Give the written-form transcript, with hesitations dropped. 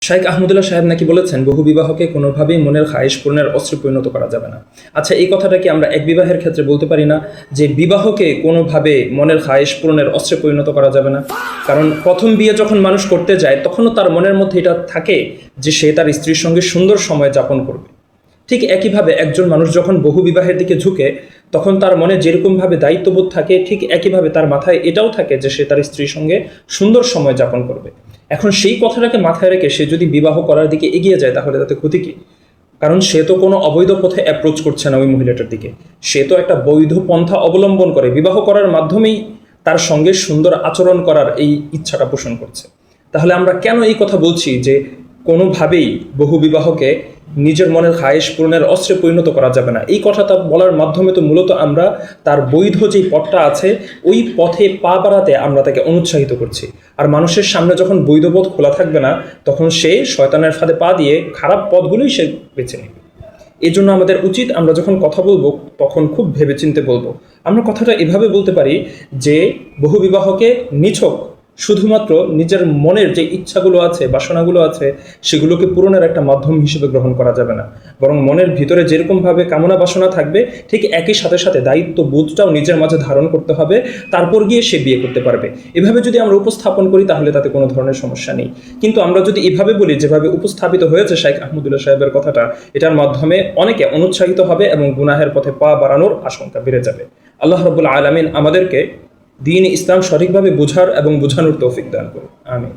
শাইখ আহমদুল্লাহ সাহেব নাকি বলেছেন বহু বিবাহকে কোনোভাবেই মনের খায়েশ পূর্ণের অস্ত্রে পরিণত করা যাবে না। আচ্ছা, এই কথাটা কি আমরা এক বিবাহের ক্ষেত্রে বলতে পারি না যে বিবাহকে কোনোভাবে মনের খায়েশ পূর্ণের অস্ত্রে পরিণত করা যাবে না? কারণ প্রথম বিয়ে যখন মানুষ করতে যায় তখনও তার মনের মধ্যে এটা থাকে যে সে তার স্ত্রীর সঙ্গে সুন্দর সময় যাপন করবে। ঠিক একইভাবে একজন মানুষ যখন বহু বিবাহের দিকে ঝুঁকে তখন তার মনে যেরকমভাবে দায়িত্ববোধ থাকে, ঠিক একইভাবে তার মাথায় এটাও থাকে যে সে তার স্ত্রীর সঙ্গে সুন্দর সময় যাপন করবে। এখন সেই কথাটাকে মাথায় রেখে সে যদি বিবাহ করার দিকে এগিয়ে যায় তাহলে তাতে ক্ষতি কি? কারণ সে তো কোনো অবৈধ পথে অ্যাপ্রোচ করছে না ওই মহিলাটার দিকে, সে তো একটা বৈধ পন্থা অবলম্বন করে বিবাহ করার মাধ্যমেই তার সঙ্গে সুন্দর আচরণ করার এই ইচ্ছাটা পোষণ করছে। তাহলে আমরা কেন এই কথা বলছি যে কোনোভাবেই বহু বিবাহকে নিজের মনের খায়েশ পূরণের অস্ত্রে পরিণত করা যাবে না? এই কথাটা বলার মাধ্যমে তো মূলত আমরা তার বৈধ যেই পথটা আছে ওই পথে পা বাড়াতে আমরা তাকে অনুৎসাহিত করছি। আর মানুষের সামনে যখন বৈধ পথ খোলা থাকবে না তখন সে শয়তানের ফাঁদে পা দিয়ে খারাপ পথগুলোই সে বেছে নেবে। এই জন্য আমাদের উচিত আমরা যখন কথা বলবো তখন খুব ভেবেচিন্তে বলবো। আমরা কথাটা এভাবে বলতে পারি যে বহু বিবাহকে নিছক শুধুমাত্র নিজের মনের যে ইচ্ছাগুলো আছে, বাসনাগুলো আছে, সেগুলোকে পূরণের একটা মাধ্যম হিসেবে গ্রহণ করা যাবে না, বরং মনের ভিতরে যেরকমভাবে কামনা বাসনা থাকবে ঠিক একই সাথে সাথে দায়িত্ব বোধটাও নিজের মাঝে ধারণ করতে হবে, তারপর গিয়ে সে বিয়ে করতে পারবে। এভাবে যদি আমরা উপস্থাপন করি তাহলে তাতে কোনো ধরনের সমস্যা নেই। কিন্তু আমরা যদি এভাবে বলি যেভাবে উপস্থাপিত হয়েছে শাইখ আহমদুল্লাহ সাহেবের কথাটা, এটার মাধ্যমে অনেকে অনুৎসাহিত হবে এবং গুনাহের পথে পা বাড়ানোর আশঙ্কা বেড়ে যাবে। আল্লাহ রাব্বুল আলামিন আমাদেরকে দ্বীন ইসলাম সঠিকভাবে বোঝার এবং বোঝানোর তৌফিক দান করুন। আমিন।